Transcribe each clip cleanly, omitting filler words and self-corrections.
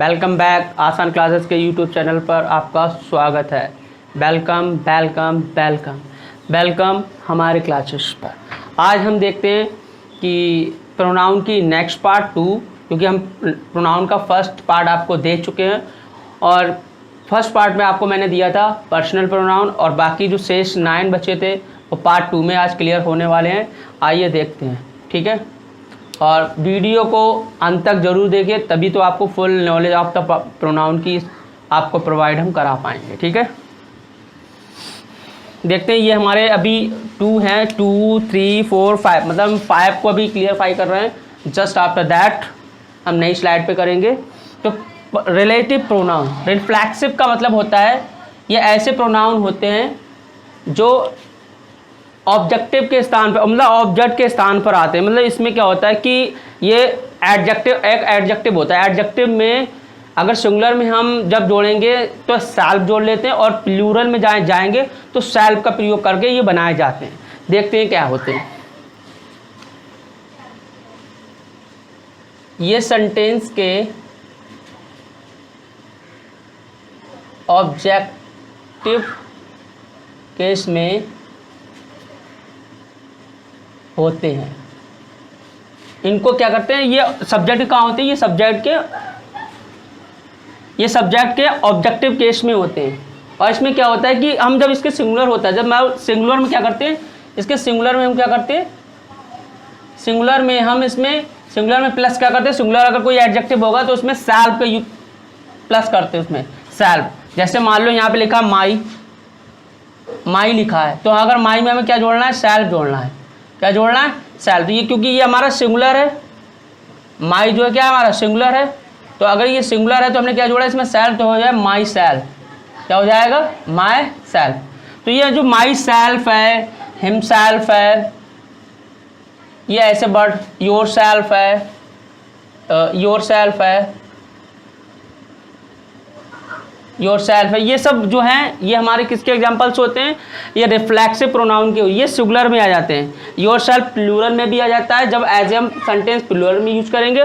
Welcome back आसान classes के YouTube channel पर आपका स्वागत है। वेलकम वेलकम वेलकम वेलकम हमारे क्लासेस पर। आज हम देखते हैं कि प्रोनाउन की नेक्स्ट पार्ट 2, क्योंकि हम प्रोनाउन का फर्स्ट पार्ट आपको दे चुके हैं और फर्स्ट पार्ट में आपको मैंने दिया था पर्सनल प्रोनाउन और बाकी जो शेष 9 बचे थे वो पार्ट 2 में आज क्लियर होने वाले हैं। आइए देखते हैं, ठीक है। और वीडियो को अंत तक ज़रूर देखिए, तभी तो आपको full knowledge of the pronoun की आपको प्रोवाइड हम करा पाएंगे, ठीक है। देखते हैं, ये हमारे अभी 2 हैं, 2, 3, 4, 5, मतलब हम 5 को अभी क्लियरफाई कर रहे हैं। जस्ट आफ्टर दैट हम नई स्लाइड पे करेंगे। तो रिलेटिव प्रोनाउन, रिफ्लेक्सिव का मतलब होता है ये ऐसे प्रोनाउन होते हैं जो ऑब्जेक्टिव के स्थान पर, मतलब ऑब्जेक्ट के स्थान पर आते हैं। मतलब इसमें क्या होता है कि ये एडजेक्टिव, एक एडजेक्टिव होता है। एडजेक्टिव में अगर सिंगुलर में हम जब जोड़ेंगे तो सेल्फ जोड़ लेते हैं और प्लूरल में जाएंगे तो सेल्फ का प्रयोग करके ये बनाए जाते हैं। देखते हैं क्या होते हैं। ये सेंटेंस के ऑब्जेक्टिव केस में होते हैं। इनको क्या करते हैं, ये सब्जेक्ट कहाँ होते हैं, ये सब्जेक्ट के ऑब्जेक्टिव केस में होते हैं। और इसमें क्या होता है कि हम जब इसके सिंगुलर होता है, जब मैं सिंगुलर में क्या करते हैं, इसके सिंगुलर में हम क्या करते हैं, सिंगुलर में हम इसमें सिंगुलर में प्लस क्या करते हैं, सिंगुलर अगर कोई एडजेक्टिव होगा तो उसमें सेल्फ का प्लस करते हैं, उसमें सेल्फ। जैसे मान लो यहाँ पे लिखा माई लिखा है, तो अगर माई में हमें क्या जोड़ना है, सेल्फ जोड़ना है। क्या जोड़ना है, सेल्फ। तो ये क्योंकि ये हमारा सिंगुलर है, माई जो है क्या हमारा सिंगुलर है, तो अगर ये सिंगुलर है तो हमने क्या जोड़ा इसमें सेल्फ, तो हो जाए माई सेल्फ। क्या हो जाएगा, माई सेल्फ। तो ये जो माई सेल्फ है, हिम सेल्फ है, ये ऐसे वर्ड, योर सेल्फ है, योर सेल्फ है, योर सेल्फ है, ये सब जो हैं ये हमारे किसके एग्जांपल्स होते हैं, ये रिफ्लेक्सिव प्रोनाउन के। ये सिंगुलर में आ जाते हैं। योर सेल्फ प्लूरल में भी आ जाता है, जब एज ए हम सेंटेंस प्लूरल में यूज करेंगे,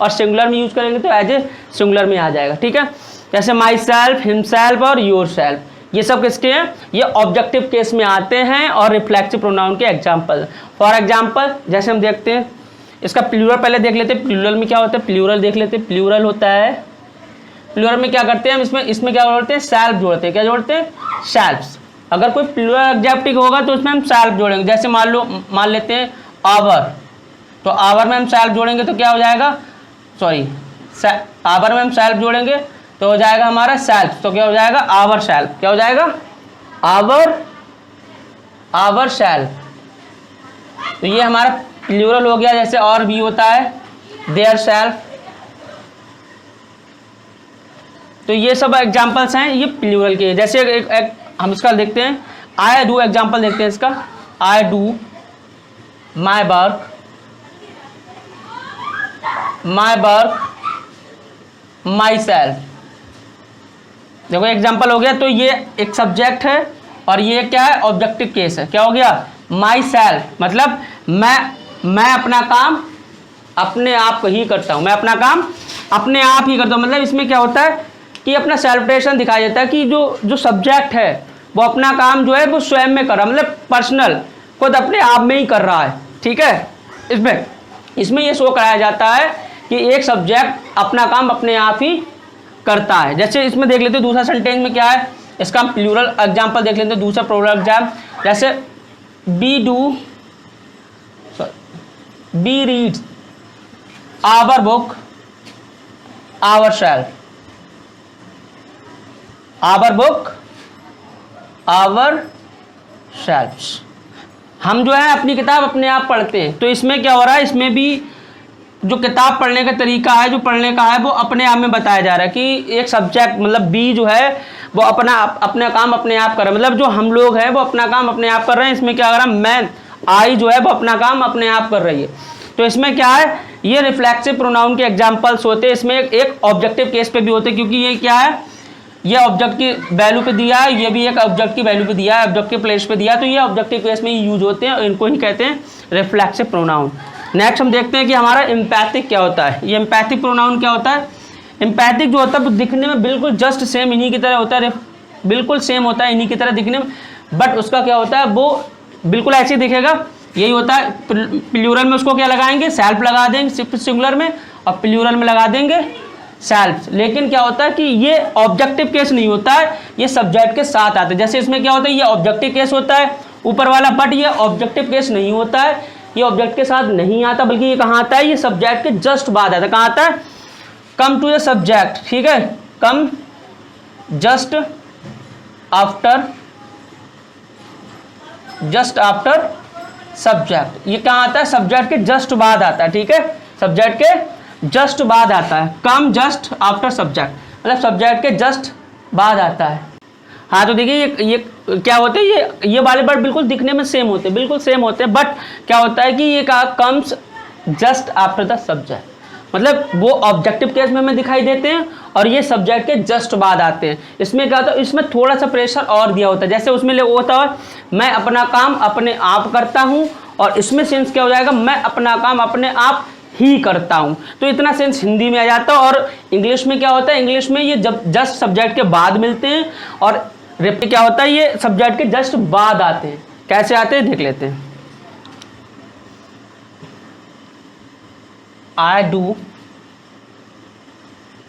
और सिंगुलर में यूज करेंगे तो एज ए सिंगुलर में आ जाएगा, ठीक है। जैसे माई सेल्फ, हिम सेल्फ और योर सेल्फ, ये सब किसके हैं, ये ऑब्जेक्टिव केस में आते हैं और रिफ्लेक्सिव प्रोनाउन के एग्जाम्पल। फॉर एग्जाम्पल जैसे हम देखते हैं, इसका प्लूरल पहले देख लेते हैं। प्लूरल में क्या होता है, प्लूरल देख लेते हैं। प्लूरल होता है, प्लूरल में क्या करते हैं हम, इसमें क्या जोड़ते हैं, सेल्फ जोड़ते हैं। क्या जोड़ते हैं, सेल्फ। अगर कोई प्लूरल एडजेक्टिव होगा तो उसमें हम सेल्फ जोड़ेंगे। जैसे मान लेते हैं आवर, तो आवर में हम सेल्फ जोड़ेंगे तो क्या हो जाएगा, आवर में हम सेल्फ जोड़ेंगे तो हो जाएगा हमारा सेल्फ, तो क्या हो जाएगा, आवर सेल्फ। क्या हो जाएगा, आवर सेल्फ। तो ये हमारा प्लूरल हो गया। जैसे और भी होता है देयर सेल्फ। तो ये सब एग्जांपल्स हैं ये प्लूरल के। जैसे एक हम इसका देखते हैं, आई डू एग्जांपल देखते हैं इसका। आई do my work, my self. देखो एग्जांपल हो गया। तो ये एक सब्जेक्ट है और ये क्या है, ऑब्जेक्टिव केस है। क्या हो गया, माई सेल्फ, मतलब मैं अपना काम अपने आप ही करता हूँ। मैं अपना काम अपने आप ही करता हूँ। मतलब इसमें क्या होता है कि अपना सेल्फेशन दिखाई देता है कि जो सब्जेक्ट है वो अपना काम जो है वो स्वयं में कर रहा है, मतलब पर्सनल, खुद अपने आप में ही कर रहा है, ठीक है। इसमें ये शो कराया जाता है कि एक सब्जेक्ट अपना काम अपने आप ही करता है। जैसे इसमें देख लेते हैं दूसरा सेंटेंस में क्या है, इसका हम प्लूरल एग्जाम्पल देख लेते हैं। दूसरा प्लूरल एग्जाम, जैसे be reads our book, ourself. Our book, ourself. हम जो है अपनी किताब अपने आप पढ़ते हैं। तो इसमें क्या हो रहा है, इसमें भी जो किताब पढ़ने का तरीका है, जो पढ़ने का है, वो अपने आप में बताया जा रहा है कि एक सब्जेक्ट, मतलब बी जो है वो अपना काम अपने आप कर रहा है। मतलब जो हम लोग हैं वो अपना काम अपने आप कर रहे हैं। इसमें क्या कर रहा है, मैं, आई जो है वो अपना काम अपने आप कर रही है। तो इसमें क्या है, ये रिफ्लेक्सिव प्रोनाउन के एग्जाम्पल्स होते हैं। इसमें एक ऑब्जेक्टिव केस पे भी होते हैं, क्योंकि ये क्या है, ये ऑब्जेक्ट की वैल्यू पे दिया है, ये भी एक ऑब्जेक्ट की वैल्यू पे दिया है, ऑब्जेक्ट के प्लेस पे दिया है। तो ये ऑब्जेक्टिव केस में यूज होते हैं, इनको ही कहते हैं रिफ्लेक्सिव प्रोनाउन। नेक्स्ट हम देखते हैं कि हमारा एम्पैथिक क्या होता है। ये एम्पैथिक प्रोनाउन क्या होता है, एम्पैथिक जो होता है वो दिखने में बिल्कुल जस्ट सेम इन्हीं की तरह होता है, बिल्कुल सेम होता है इन्हीं की तरह दिखने में, बट उसका क्या होता है वो बिल्कुल ऐसे ही दिखेगा। यही होता है प्लूरल में उसको क्या लगाएंगे, सेल्फ लगा देंगे सिंगुलर में, और प्लूरल में लगा देंगे सेल्फ। लेकिन क्या होता है कि ये ऑब्जेक्टिव केस नहीं होता है, ये सब्जेक्ट के साथ आते हैं। जैसे इसमें क्या होता है, ये ऑब्जेक्टिव केस होता है ऊपर वाला, बट ये ऑब्जेक्टिव केस नहीं होता है, ये ऑब्जेक्ट के साथ नहीं आता, बल्कि ये कहाँ आता है, ये सब्जेक्ट के जस्ट बाद आता है। कहाँ आता है, कम टू द सब्जेक्ट, ठीक है, कम जस्ट आफ्टर सब्जेक्ट, ये कहाँ आता है, सब्जेक्ट के जस्ट बाद आता है, ठीक है, सब्जेक्ट के जस्ट बाद आता है, कम जस्ट आफ्टर सब्जेक्ट, मतलब सब्जेक्ट के जस्ट बाद आता है। हाँ तो देखिए ये क्या होते हैं, ये वाले वर्ड बिल्कुल दिखने में सेम होते हैं, बिल्कुल सेम होते हैं, बट क्या होता है कि ये comes just after the subject, मतलब वो ऑब्जेक्टिव केस में हमें दिखाई देते हैं और ये सब्जेक्ट के जस्ट बाद आते हैं। इसमें क्या होता है, इसमें थोड़ा सा प्रेशर और दिया होता है, जैसे उसमें होता है मैं अपना काम अपने आप करता हूँ, और इसमें सेंस क्या हो जाएगा, मैं अपना काम अपने आप ही करता हूँ। तो इतना सेंस हिंदी में आ जाता है। और इंग्लिश में क्या होता है, इंग्लिश में ये जब जस्ट सब्जेक्ट के बाद मिलते हैं, और रेप क्या होता है, ये सब्जेक्ट के जस्ट बाद आते हैं। कैसे आते हैं देख लेते हैं। I do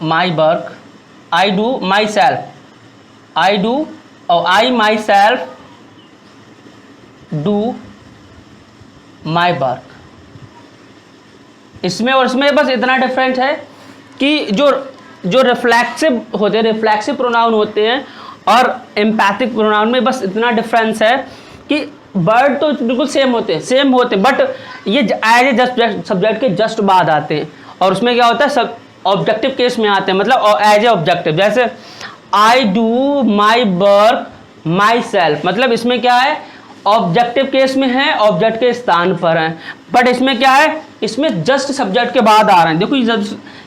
my work, I do myself, I do और I myself do my work। इसमें और इसमें बस इतना डिफरेंस है कि जो रिफ्लेक्सिव होते हैं, रिफ्लेक्सिव प्रोनाउन होते हैं, और एम्पैथिक प्रोनाउन में बस इतना डिफरेंस है कि वर्ड तो बिल्कुल सेम होते हैं, बट ये एज ए जस्ट सब्जेक्ट के जस्ट बाद आते हैं, और उसमें क्या होता है सब ऑब्जेक्टिव केस में आते हैं, मतलब एज ए ऑब्जेक्टिव। जैसे I do my work myself, मतलब इसमें क्या है, ऑब्जेक्टिव केस में है, ऑब्जेक्ट के स्थान पर है, बट इसमें क्या है, इसमें जस्ट सब्जेक्ट के बाद आ रहे हैं। देखो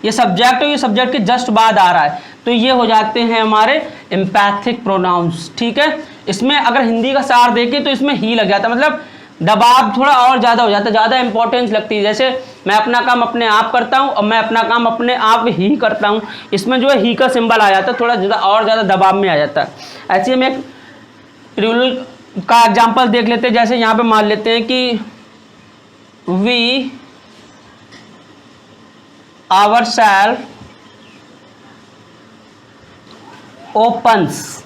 ये सब्जेक्ट है, ये सब्जेक्ट के जस्ट बाद आ रहा है, तो ये हो जाते हैं हमारे एम्पैथिक प्रोनाउंस, ठीक है। इसमें अगर हिंदी का सार देखें तो इसमें ही लग जाता है, मतलब दबाव थोड़ा और ज़्यादा हो जाता है, ज़्यादा इंपॉर्टेंस लगती है। जैसे मैं अपना काम अपने आप करता हूँ और मैं अपना काम अपने आप ही करता हूँ, इसमें जो है ही का सिंबल आ जाता है, थोड़ा ज़्यादा और ज़्यादा दबाव में आ जाता है। ऐसे हम एक प्लूरल का एग्जाम्पल देख लेते हैं। जैसे यहाँ पे मान लेते हैं कि वी आवरसेल्फ ओपन्स,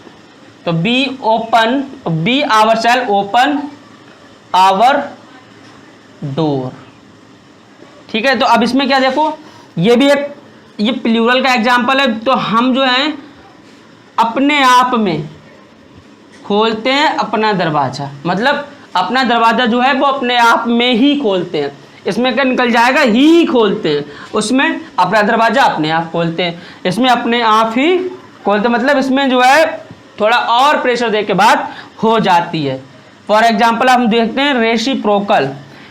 तो be ourself open our door, ठीक है। तो अब इसमें क्या देखो, ये भी एक ये प्लूरल का एग्जाम्पल है। तो हम जो हैं अपने आप में खोलते हैं अपना दरवाज़ा, मतलब अपना दरवाज़ा जो है वो अपने आप में ही खोलते हैं। इसमें क्या निकल जाएगा, ही खोलते हैं, उसमें अपना दरवाज़ा अपने आप खोलते हैं, इसमें अपने आप ही खोलते, मतलब इसमें जो है थोड़ा और प्रेशर दे के बात हो जाती है। फॉर एग्जाम्पल हम देखते हैं रेसिप्रोकल।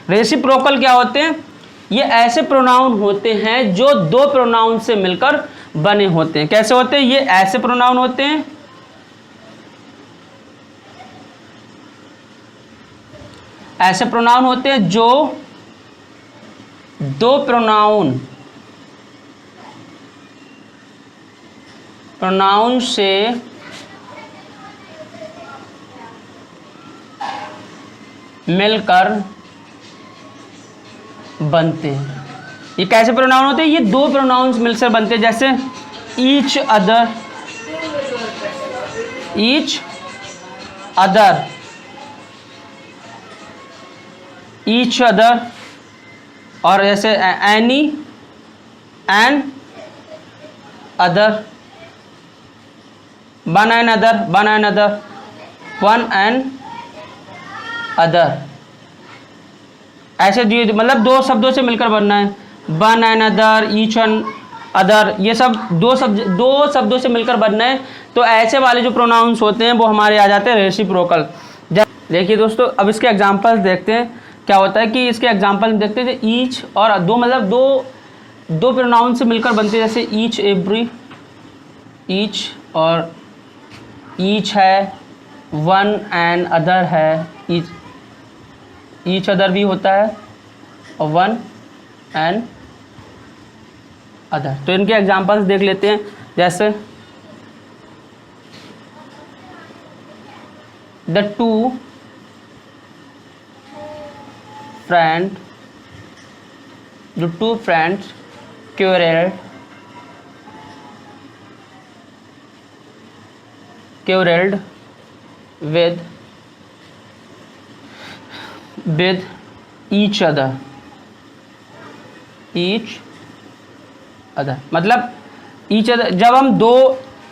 रेसिप्रोकल क्या होते हैं, ये ऐसे प्रोनाउन होते हैं जो दो प्रोनाउन से मिलकर बने होते हैं। कैसे होते हैं, ये ऐसे प्रोनाउन होते हैं, ऐसे प्रोनाउन होते हैं जो दो प्रोनाउन से मिलकर बनते हैं। ये कैसे प्रोनाउन होते हैं, ये दो प्रोनाउंस मिलकर बनते हैं। जैसे ईच अदर, ईच अदर, और जैसे any, another, one another, one another, ऐसे दिए, मतलब दो शब्दों से मिलकर बनना है। One another, each another, ये सब दो शब्दों से मिलकर बनना है। तो ऐसे वाले जो प्रोनाउंस होते हैं वो हमारे आ जाते हैं रेसिप्रोकल। देखिए दोस्तों, अब इसके एग्जांपल्स देखते हैं क्या होता है कि इसके एग्जांपल देखते हैं। ईच और दो, मतलब दो प्रोनाउन से मिलकर बनते हैं। जैसे ईच एवरी, ईच और ईच है, वन एंड अदर है, ईच अदर भी होता है, और वन एंड अदर। तो इनके एग्जांपल्स देख लेते हैं, जैसे द टू फ्रेंड, जो two friends quarreled with each other, मतलब each other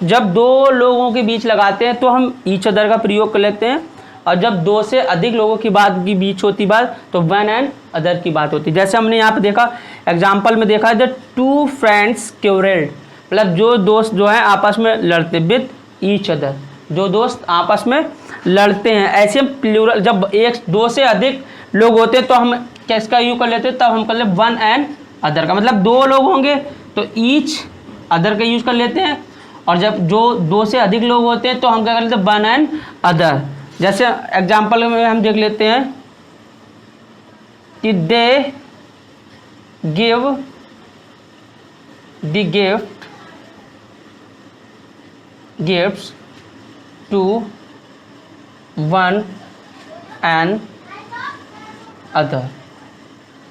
जब दो लोगों के बीच लगाते हैं तो हम each other का प्रयोग कर लेते हैं, और जब दो से अधिक लोगों की बीच होती बात तो वन एंड अदर की बात होती है। जैसे हमने यहाँ पे देखा, एग्जाम्पल में देखा, द टू फ्रेंड्स quarreled, मतलब जो दोस्त जो है आपस में लड़ते, विद ईच अदर, जो दोस्त आपस में लड़ते हैं। ऐसे प्लूरल, जब एक दो से अधिक लोग होते हैं तो हम किसका यूज कर लेते हैं, तब हम कर ले वन एंड अदर का, मतलब दो लोग होंगे तो ईच अदर का यूज कर लेते हैं, और जब जो दो से अधिक लोग होते हैं तो हम क्या कर लेते हैं, वन एंड अदर। जैसे एग्जाम्पल में हम देख लेते हैं कि they give the gifts to one and other.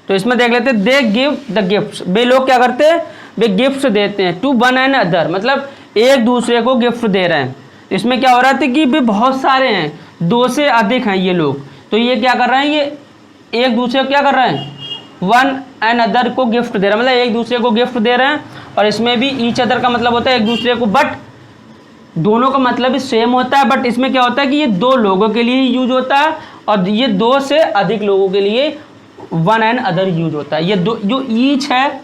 तो इसमें देख लेते हैं, दे गिव द गिफ्ट्स, वे लोग क्या करते हैं, वे गिफ्ट्स देते हैं, टू वन एंड अदर, मतलब एक दूसरे को गिफ्ट दे रहे हैं। इसमें क्या हो रहा था कि वे बहुत सारे हैं, दो से अधिक हैं ये लोग, तो ये क्या कर रहे हैं, ये एक दूसरे को क्या कर रहे हैं, वन एंड अदर को गिफ्ट दे रहे हैं, मतलब एक दूसरे को गिफ्ट दे रहे हैं। और इसमें भी ईच अदर का मतलब होता है एक दूसरे को, बट दोनों का मतलब भी सेम होता है, बट इसमें क्या होता है कि ये दो लोगों के लिए यूज होता है, और ये दो से अधिक लोगों के लिए वन एंड अदर यूज होता है। ये दो जो ईच है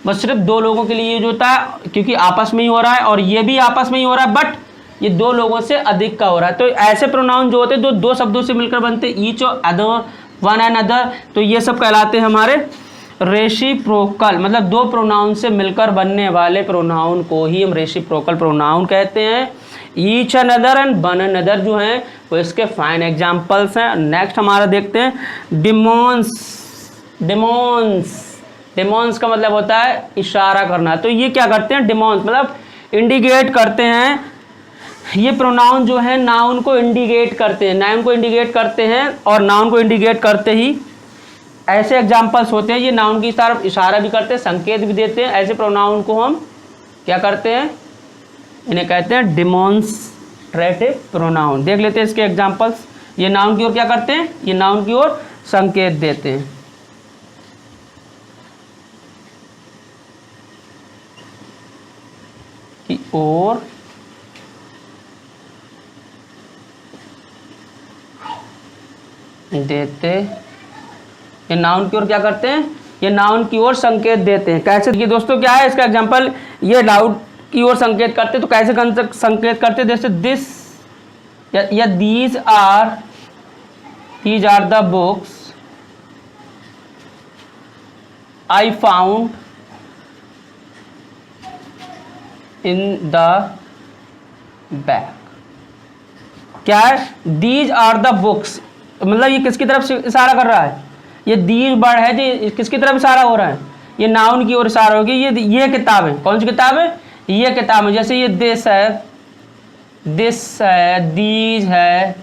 बस सिर्फ दो लोगों के लिए यूज होता है, क्योंकि आपस में ही हो रहा है, और ये भी आपस में ही हो रहा है, बट ये दो लोगों से अधिक का हो रहा है। तो ऐसे प्रोनाउन जो होते हैं, दो शब्दों से मिलकर बनते हैं, ईच और अदर, वन एंड अदर, तो ये सब कहलाते हैं हमारे रेसिप्रोकल, मतलब दो प्रोनाउन से मिलकर बनने वाले प्रोनाउन को ही हम रेसिप्रोकल प्रोनाउन कहते हैं। Each and other and one and other जो हैं वो इसके फाइन एग्जांपल्स हैं। नेक्स्ट हमारा देखते हैं डिमोन्स का मतलब होता है इशारा करना। तो ये क्या करते हैं, डिमोन्स मतलब इंडिकेट करते हैं, ये प्रोनाउन जो है नाउन को इंडिकेट करते हैं, और नाउन को इंडिकेट करते ही ऐसे एग्जाम्पल्स होते हैं, ये नाउन की तरफ इशारा भी करते हैं, संकेत भी देते हैं। ऐसे प्रोनाउन को हम क्या करते हैं, इन्हें कहते हैं डिमॉन्स्ट्रेटिव प्रोनाउन। देख लेते हैं इसके एग्जाम्पल्स। ये नाउन की ओर क्या करते हैं, ये नाउन की ओर संकेत देते हैं। की ओर देते, ये नाउन की ओर क्या करते हैं, ये नाउन की ओर संकेत देते हैं। कैसे, ये दोस्तों क्या है इसका एग्जांपल, ये नाउन की ओर संकेत करते हैं, तो कैसे संकेत करते हैं, जैसे दिस या these are the books I found in the bag. क्या है, दीज आर द बुक्स, मतलब ये किसकी तरफ से इशारा कर रहा है, ये दीज वर्ड है जो किसकी तरफ इशारा हो रहा है, ये नाउन की ओर इशारा होगी। ये किताब है, कौन सी किताब है, ये किताब है। जैसे ये दिस है, दीज है,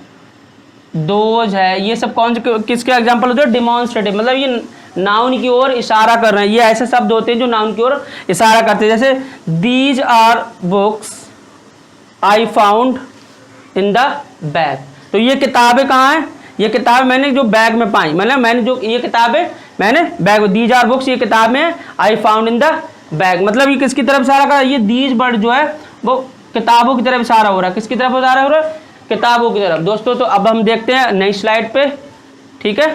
दोज है, ये सब कौन से किसके एग्जांपल होते हैं, डिमॉन्स्ट्रेटिव, मतलब ये नाउन की ओर इशारा कर रहे हैं। ये ऐसे शब्द होते हैं जो नाउन की ओर इशारा करते हैं। जैसे these are books I found in the bag, तो ये किताबें कहाँ हैं, ये किताब मैंने जो बैग में पाई, मतलब मैंने जो ये किताब है मैंने बैग में, दीज आर बुक्स ये किताब में आई फाउंड इन द बैग, मतलब ये किसकी तरफ इशारा कर रहा है, ये दीज वर्ड जो है वो किताबों की तरफ इशारा हो रहा है। किसकी तरफ इशारा हो रहा है, किताबों की तरफ। दोस्तों तो अब हम देखते हैं नई स्लाइड पे, ठीक है।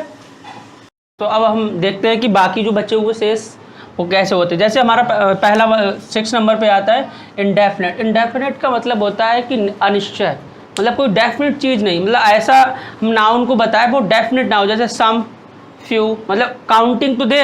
तो अब हम देखते हैं कि बाकी जो बचे हुए शेष वो कैसे होते हैं। जैसे हमारा पहला 6 नंबर पे आता है इंडेफिनेट। इंडेफिनेट का मतलब होता है कि अनिश्चय, मतलब कोई डेफिनेट चीज़ नहीं, मतलब ऐसा हम नाउन को बताए वो डेफिनेट ना हो। जैसे सम, फ्यू, मतलब काउंटिंग तो दे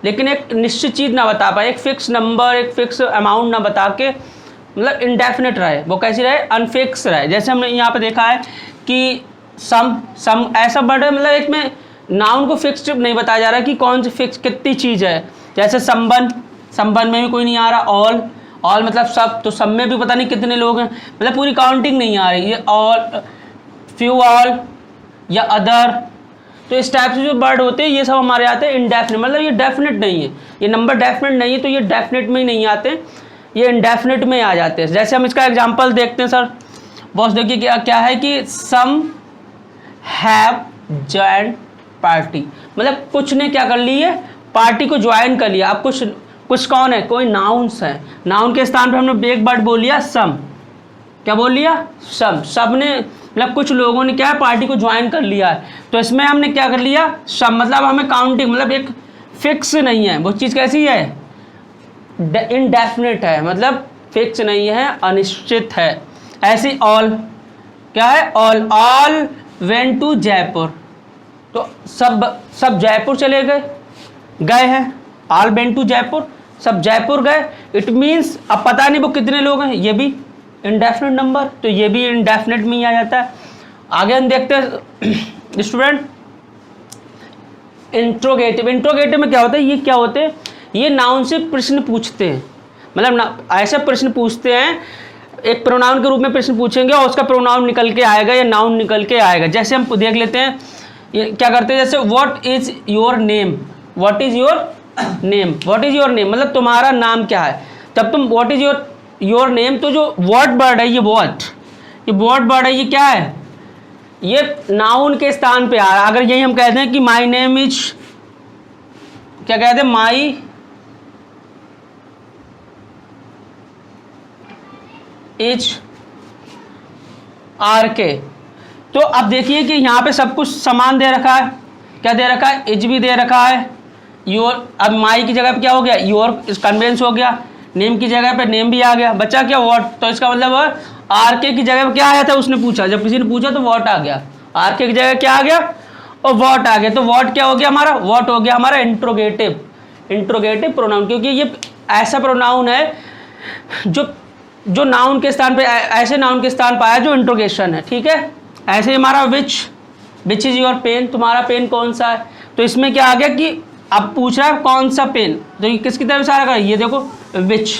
लेकिन एक निश्चित चीज़ ना बता पाए, एक फिक्स नंबर, एक फिक्स अमाउंट ना बता के, मतलब इनडेफिनेट रहे, वो कैसी रहे, अनफिक्स रहे। जैसे हमने यहाँ पे देखा है कि सम ऐसा वर्ड है, मतलब एक में नाउन को फिक्स नहीं बताया जा रहा है कि कौन सी फिक्स कितनी चीज़ है। जैसे संबंध, सम 1 में भी कोई नहीं आ रहा। ऑल, ऑल मतलब सब, तो सब में भी पता नहीं कितने लोग हैं, मतलब पूरी काउंटिंग नहीं आ रही। ये ऑल, फ्यू ऑल या अदर, तो इस टाइप से जो वर्ड होते हैं ये सब हमारे आते हैं इनडेफिनिट, मतलब ये डेफिनेट नहीं है, ये नंबर डेफिनेट नहीं है, तो ये डेफिनेट में ही नहीं आते, ये इनडेफिनेट में आ जाते हैं। जैसे हम इसका एग्जांपल देखते हैं सर, बॉस देखिए क्या क्या है कि सम हैव जॉइंड पार्टी, मतलब कुछ ने क्या कर ली है, पार्टी को ज्वाइन कर लिया। अब कुछ कौन है, कोई नाउन्स है, नाउन के स्थान पर हमने एक वर्ड बोल लिया सम, क्या बोल लिया, सम, सब ने मतलब कुछ लोगों ने क्या है पार्टी को ज्वाइन कर लिया है, तो इसमें हमने क्या कर लिया सम, मतलब हमें काउंटिंग, मतलब एक फिक्स नहीं है वो चीज़, कैसी है, इनडेफिनेट है, मतलब फिक्स नहीं है, अनिश्चित है। ऐसी ऑल, क्या है, ऑल वेंट टू जयपुर, तो सब जयपुर चले गए हैं, ऑल वेंट टू जयपुर, सब जयपुर गए। इट मीन्स अब पता नहीं वो कितने लोग हैं, ये भी इनडेफिनेट नंबर, तो ये भी इनडेफिनेट में ही आ जाता है। आगे हम देखते हैं स्टूडेंट इंट्रोगेटिव। इंट्रोगेटिव में क्या होता है, ये क्या होते हैं, ये नाउन से प्रश्न पूछते हैं, मतलब ऐसे प्रश्न पूछते हैं, एक प्रोनाउन के रूप में प्रश्न पूछेंगे और उसका प्रोनाउन निकल के आएगा या नाउन निकल के आएगा। जैसे हम देख लेते हैं ये क्या करते हैं, जैसे what is your name, what is your name, what is your name मतलब तुम्हारा नाम क्या है, तब तुम व्हाट इज योर नेम, तो जो व्हाट वर्ड है, ये व्हाट वर्ड है, ये क्या है, ये नाउन के स्थान पे आ रहा है। अगर यही हम कहते हैं कि माई नेम इज, क्या कहते हैं, माई इज आर के, तो अब देखिए कि यहाँ पे सब कुछ समान दे रखा है, क्या दे रखा है, इज भी दे रखा है, योर, अब माई की जगह पे क्या हो गया, योर कन्वेंस हो गया, नेम की जगह पे नेम भी आ गया, बच्चा क्या व्हाट, तो इसका मतलब आर के की जगह पे क्या आया था, उसने पूछा, जब किसी ने पूछा तो व्हाट आ गया, आर के की जगह क्या आ गया, और व्हाट आ गया, तो व्हाट क्या हो गया हमारा, व्हाट हो गया हमारा इंट्रोगेटिव प्रोनाउन, क्योंकि ये ऐसा प्रोनाउन है जो नाउन के स्थान पे, ऐसे नाउन के स्थान पर आया जो इंट्रोगेशन है, ठीक है। ऐसे ही हमारा विच इज योर पेन, तुम्हारा पेन कौन सा है, तो इसमें क्या आ गया कि अब पूछ रहा है कौन सा पेन, तो ये किसकी तरफ इशारा कर, ये देखो विच,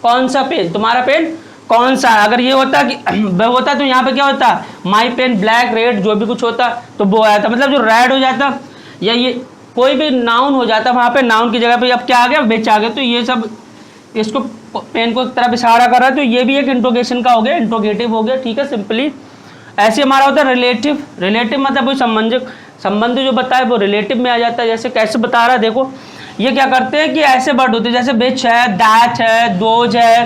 कौन सा पेन, तुम्हारा पेन कौन सा है। अगर ये होता कि वह होता तो यहाँ पे क्या होता, माई पेन ब्लैक रेड जो भी कुछ होता तो वो आया था, मतलब जो रेड हो जाता या ये कोई भी नाउन हो जाता, वहाँ पे नाउन की जगह पे अब क्या आ गया, विच आ गया, तो ये सब इसको पेन को तरफ इशारा कर रहा है, तो ये भी एक इंट्रोगेशन का हो गया, इंट्रोगेटिव हो गया, ठीक है। सिंपली ऐसे हमारा होता है रिलेटिव मतलब कोई संबंध जो बताए वो रिलेटिव में आ जाता है। जैसे कैसे बता रहा है, देखो ये क्या करते हैं कि ऐसे वर्ड होते हैं जैसे विच है, दैट है, दोज है,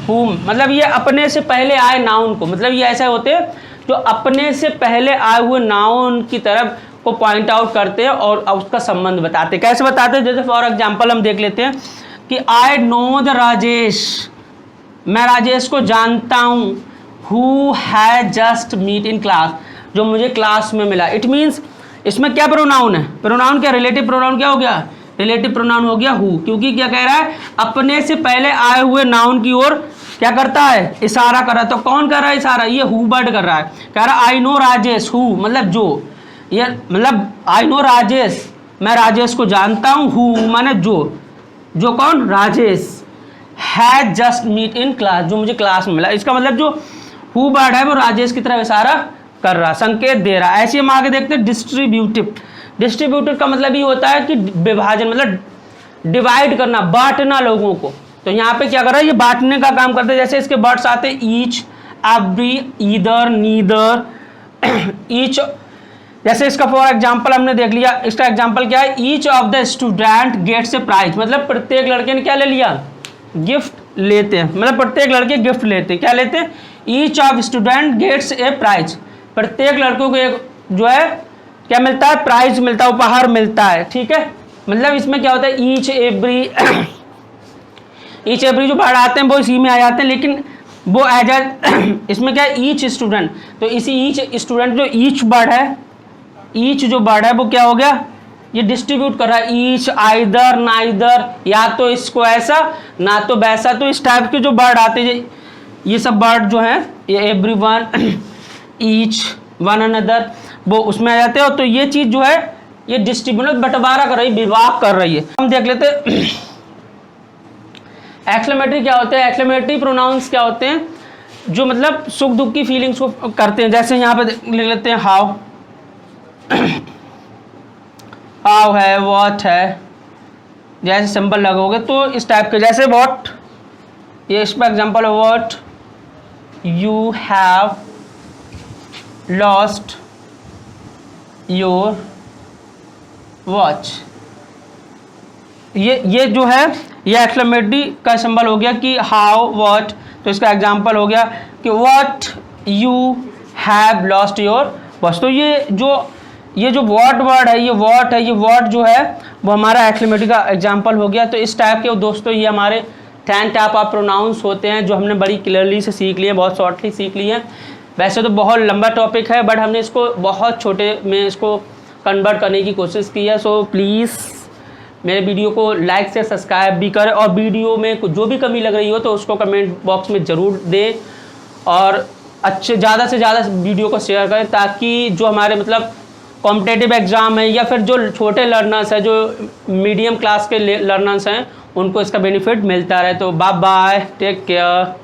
हुम, मतलब ये अपने से पहले आए नाउन को, मतलब ये ऐसे होते हैं जो अपने से पहले आए हुए नाउन की तरफ को पॉइंट आउट करते हैं और उसका संबंध बताते हैं। कैसे बताते हैं, जैसे फॉर एग्जाम्पल हम देख लेते हैं कि आई नो द राजेश, मैं राजेश को जानता हूँ, who has just meet in class, जो मुझे क्लास में मिला। इट मीन्स इसमें क्या प्रोनाउन है, प्रोनाउन क्या, रिलेटिव प्रोनाउन क्या हो गया, रिलेटिव प्रोनाउन हो गया हु, क्योंकि क्या कह रहा है, अपने से पहले आए हुए नाउन की ओर क्या करता है, इशारा कर रहा है। तो कौन कर रहा है इशारा, ये हु वर्ड कर रहा है, कह रहा है आई नो राजेश, हु मतलब जो, ये मतलब आई नो राजेश, मैं राजेश को जानता हूँ, हु माने जो कौन, Rajesh, has just meet in class, जो मुझे क्लास में मिला। इसका मतलब जो हु वर्ड है वो राजेश की तरफ इशारा कर रहा, संकेत दे रहा। ऐसे हम आगे देखते हैं डिस्ट्रीब्यूटिव का मतलब ये होता है कि विभाजन, मतलब डिवाइड करना, बांटना लोगों को। तो यहाँ पे क्या कर रहा है, ये बांटने का काम करते हैं। जैसे इसके वर्ड्स आते हैं each, every, either, neither, each. जैसे इसका फॉर एग्जाम्पल हमने देख लिया, इसका एग्जाम्पल क्या है, each of the student gets a prize, मतलब प्रत्येक लड़के ने क्या ले लिया, गिफ्ट लेते हैं, मतलब प्रत्येक लड़के गिफ्ट लेते हैं, क्या लेते हैं, each of student gets a prize, प्रत्येक लड़कों को एक जो है क्या मिलता है, प्राइज मिलता है, उपहार मिलता है, ठीक है। मतलब इसमें क्या होता है, ईच एवरी जो वर्ड आते हैं वो इसी में आ जाते हैं, लेकिन वो एज इसमें क्या है, ईच स्टूडेंट, तो इसी ईच स्टूडेंट जो ईच वर्ड है, ईच जो वर्ड है वो क्या हो गया, ये डिस्ट्रीब्यूट कर रहा है, ईच, आइदर, नाइदर, या तो इसको ऐसा ना तो वैसा, तो इस टाइप के जो वर्ड आते हैं, ये सब वर्ड जो हैं, ये एवरीवन, ईच, वन अनदर, वो उसमें आ जाते हैं। तो ये चीज़ जो है ये डिस्ट्रीब्यूट, बंटवारा कर रही है, विभाग कर रही है। हम देख लेते हैं एक्सक्लेमेटरी क्या होते हैं? एक्सक्लेमेटरी प्रोनाउंस क्या होते हैं? जो मतलब सुख दुख की फीलिंग्स को करते हैं। जैसे यहाँ पे ले लेते हैं हाउ, हाउ है, व्हाट है, जैसे सिंबल लगोगे तो इस टाइप के। जैसे व्हाट, ये इस पर एग्जाम्पल है, what you have lost your watch. ये जो है ये एक्सक्लेमेटरी का सिंबल हो गया कि हाउ, व्हाट, तो इसका एग्जाम्पल हो गया कि what you have lost your watch. तो ये जो व्हाट वर्ड है, ये व्हाट है, ये व्हाट जो है वो हमारा एक्सक्लेमेटरी का एग्जाम्पल हो गया। तो इस टाइप के दोस्तों ये हमारे 10 टाइप ऑफ प्रोनाउंस होते हैं जो हमने बड़ी क्लियरली से सीख लिए, बहुत शॉर्टली सीख लिए हैं। वैसे तो बहुत लंबा टॉपिक है बट हमने इसको बहुत छोटे में इसको कन्वर्ट करने की कोशिश की है। सो प्लीज़ मेरे वीडियो को लाइक से सब्सक्राइब भी करें, और वीडियो में जो भी कमी लग रही हो तो उसको कमेंट बॉक्स में ज़रूर दें, और ज़्यादा से ज़्यादा वीडियो को शेयर करें ताकि जो हमारे मतलब कॉम्पिटेटिव एग्ज़ाम है या फिर जो छोटे लर्नर्स हैं, जो मीडियम क्लास के लर्नर्स हैं, उनको इसका बेनिफिट मिलता रहे। तो बाय बाय, टेक केयर।